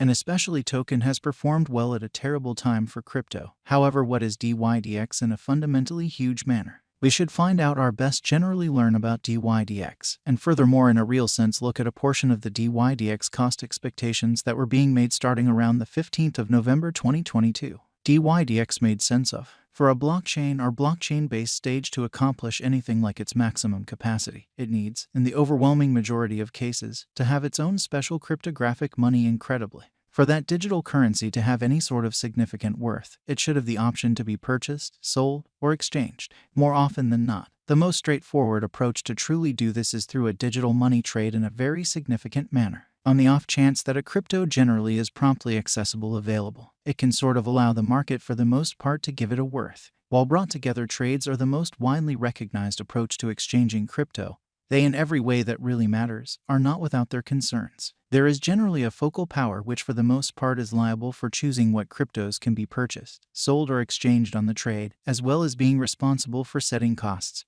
An especially token has performed well at a terrible time for crypto. However, what is DYDX in a fundamentally huge manner? We should find out our best generally learn about DYDX, and furthermore in a real sense look at a portion of the DYDX cost expectations that were being made starting around the 15th of November 2022. DYDX made sense of. For a blockchain or blockchain-based stage to accomplish anything like its maximum capacity, it needs, in the overwhelming majority of cases, to have its own special cryptographic money incredibly. For that digital currency to have any sort of significant worth, it should have the option to be purchased, sold, or exchanged. More often than not, the most straightforward approach to truly do this is through a digital money trade in a very significant manner. On the off chance that a crypto generally is promptly accessible available, it can sort of allow the market for the most part to give it a worth. While brought together trades are the most widely recognized approach to exchanging crypto, they in every way that really matters are not without their concerns. There is generally a focal power which for the most part is liable for choosing what cryptos can be purchased, sold or exchanged on the trade, as well as being responsible for setting costs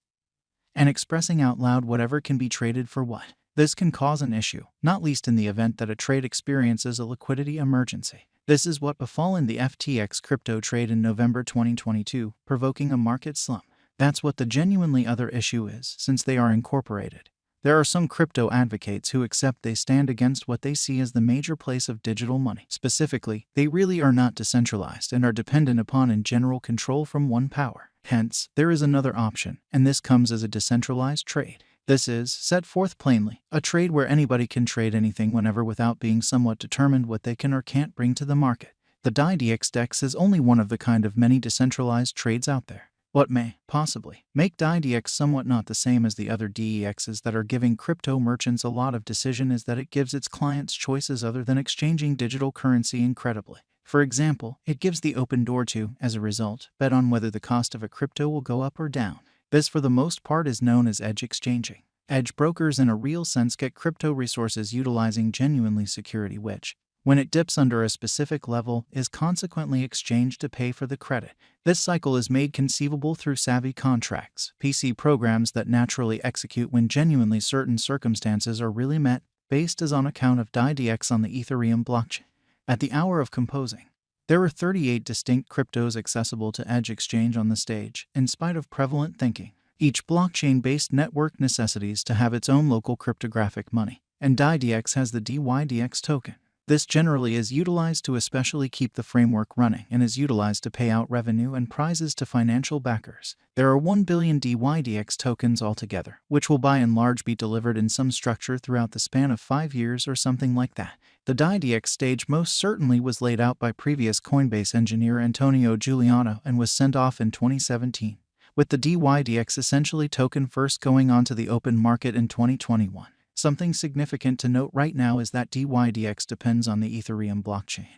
and expressing out loud whatever can be traded for what. This can cause an issue, not least in the event that a trade experiences a liquidity emergency. This is what befallen the FTX crypto trade in November 2022, provoking a market slump. That's what the genuinely other issue is, since they are incorporated. There are some crypto advocates who accept they stand against what they see as the major place of digital money. Specifically, they really are not decentralized and are dependent upon in general control from one power. Hence, there is another option, and this comes as a decentralized trade. This is, set forth plainly, a trade where anybody can trade anything whenever without being somewhat determined what they can or can't bring to the market. The DYDX DEX is only one of the kind of many decentralized trades out there. What may, possibly, make DYDX somewhat not the same as the other DEXs that are giving crypto merchants a lot of decision is that it gives its clients choices other than exchanging digital currency incredibly. For example, it gives the open door to, as a result, bet on whether the cost of a crypto will go up or down. This for the most part is known as edge exchanging. Edge brokers in a real sense get crypto resources utilizing genuinely security which, when it dips under a specific level, is consequently exchanged to pay for the credit. This cycle is made conceivable through savvy contracts, PC programs that naturally execute when genuinely certain circumstances are really met, based as on account of DYDX on the Ethereum blockchain. At the hour of composing, there are 38 distinct cryptos accessible to edge exchange on the stage, in spite of prevalent thinking. Each blockchain-based network necessitates to have its own local cryptographic money, and DYDX has the DYDX token. This generally is utilized to especially keep the framework running and is utilized to pay out revenue and prizes to financial backers. There are 1 billion DYDX tokens altogether, which will by and large be delivered in some structure throughout the span of 5 years or something like that. The DYDX stage most certainly was laid out by previous Coinbase engineer Antonio Giuliano and was sent off in 2017, with the DYDX essentially token first going onto the open market in 2021. Something significant to note right now is that DYDX depends on the Ethereum blockchain,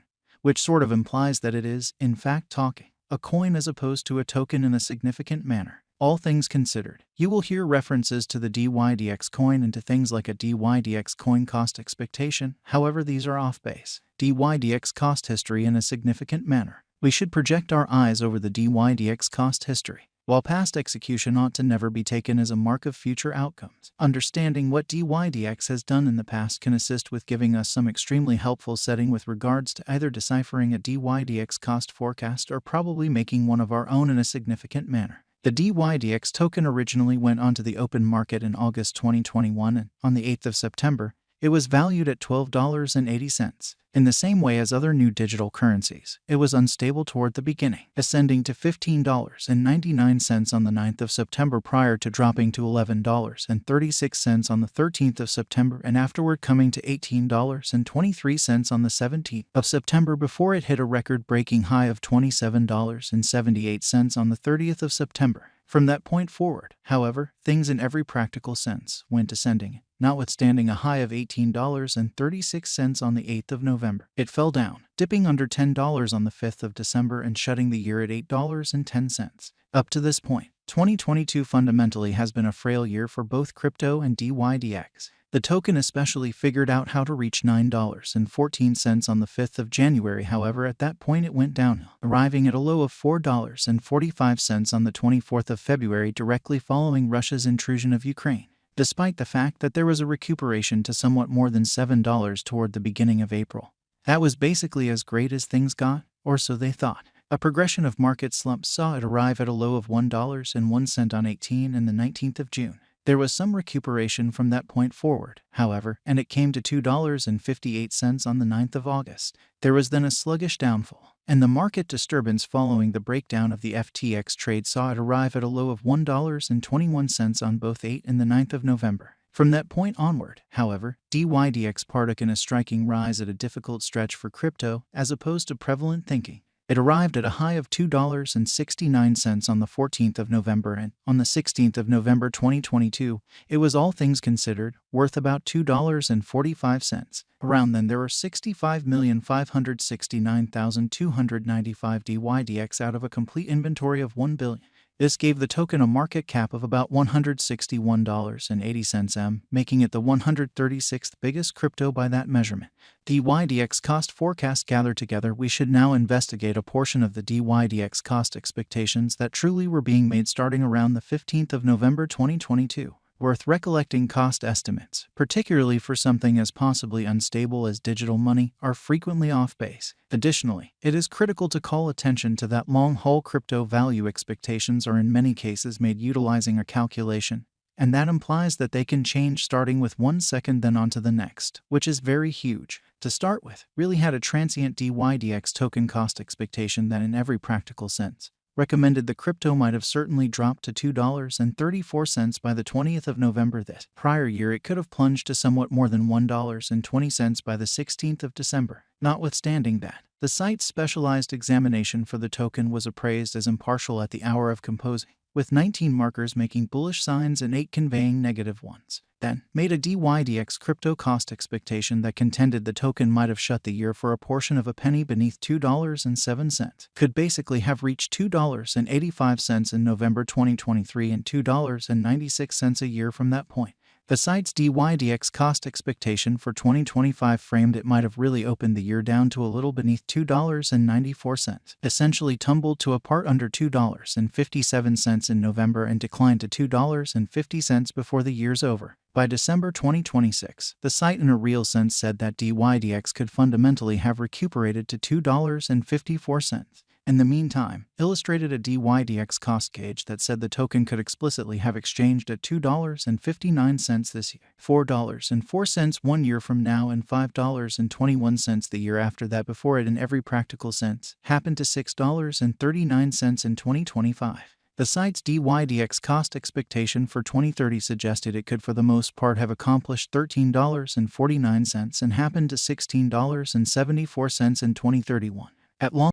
which sort of implies that it is, in fact, talking a coin as opposed to a token in a significant manner. All things considered, you will hear references to the DYDX coin and to things like a DYDX coin cost expectation. However, these are off base. DYDX cost history in a significant manner. We should project our eyes over the DYDX cost history. While past execution ought to never be taken as a mark of future outcomes, understanding what DYDX has done in the past can assist with giving us some extremely helpful setting with regards to either deciphering a DYDX cost forecast or probably making one of our own in a significant manner. The DYDX token originally went onto the open market in August 2021 and, on the 8th of September, it was valued at $12.80. In the same way as other new digital currencies, it was unstable toward the beginning, ascending to $15.99 on the 9th of September prior to dropping to $11.36 on the 13th of September and afterward coming to $18.23 on the 17th of September before it hit a record-breaking high of $27.78 on the 30th of September. From that point forward, however, things in every practical sense went ascending. Notwithstanding a high of $18.36 on the 8th of November, it fell down, dipping under $10 on the 5th of December and shutting the year at $8.10. Up to this point, 2022 fundamentally has been a frail year for both crypto and DYDX. The token especially figured out how to reach $9.14 on the 5th of January. However, at that point it went downhill, arriving at a low of $4.45 on the 24th of February directly following Russia's intrusion of Ukraine. Despite the fact that there was a recuperation to somewhat more than $7 toward the beginning of April. That was basically as great as things got, or so they thought. A progression of market slumps saw it arrive at a low of $1.01 on 18 and the 19th of June. There was some recuperation from that point forward, however, and it came to $2.58 on the 9th of August. There was then a sluggish downfall, and the market disturbance following the breakdown of the FTX trade saw it arrive at a low of $1.21 on both 8 and the 9th of November. From that point onward, however, DYDX partook in a striking rise at a difficult stretch for crypto as opposed to prevalent thinking. It arrived at a high of $2.69 on the 14th of November, and on the 16th of November 2022, it was, all things considered, worth about $2.45. Around then, there were 65,569,295 DYDX out of a complete inventory of 1 billion. This gave the token a market cap of about $161.80 making it the 136th biggest crypto by that measurement. DYDX cost forecast gathered together, we should now investigate a portion of the DYDX cost expectations that truly were being made starting around the 15th of November 2022. Worth recollecting, cost estimates, particularly for something as possibly unstable as digital money, are frequently off base. Additionally, it is critical to call attention to that long-haul crypto value expectations are in many cases made utilizing a calculation, and that implies that they can change starting with 1 second then onto the next, which is very huge. To start with, really had a transient DYDX token cost expectation that in every practical sense recommended the crypto might have certainly dropped to $2.34 by the 20th of November. That prior year it could have plunged to somewhat more than $1.20 by the 16th of December. Notwithstanding that, the site's specialized examination for the token was appraised as impartial at the hour of composing, with 19 markers making bullish signs and 8 conveying negative ones. Then, made a DYDX crypto cost expectation that contended the token might have shut the year for a portion of a penny beneath $2.07. Could basically have reached $2.85 in November 2023 and $2.96 a year from that point. The site's DYDX cost expectation for 2025 framed it might have really opened the year down to a little beneath $2.94, essentially tumbled to a part under $2.57 in November and declined to $2.50 before the year's over. By December 2026, the site in a real sense said that DYDX could fundamentally have recuperated to $2.54. In the meantime, illustrated a DYDX cost gauge that said the token could explicitly have exchanged at $2.59 this year, $4.04 1 year from now, and $5.21 the year after that, before it in every practical sense happened to $6.39 in 2025. The site's DYDX cost expectation for 2030 suggested it could for the most part have accomplished $13.49 and happened to $16.74 in 2031. At long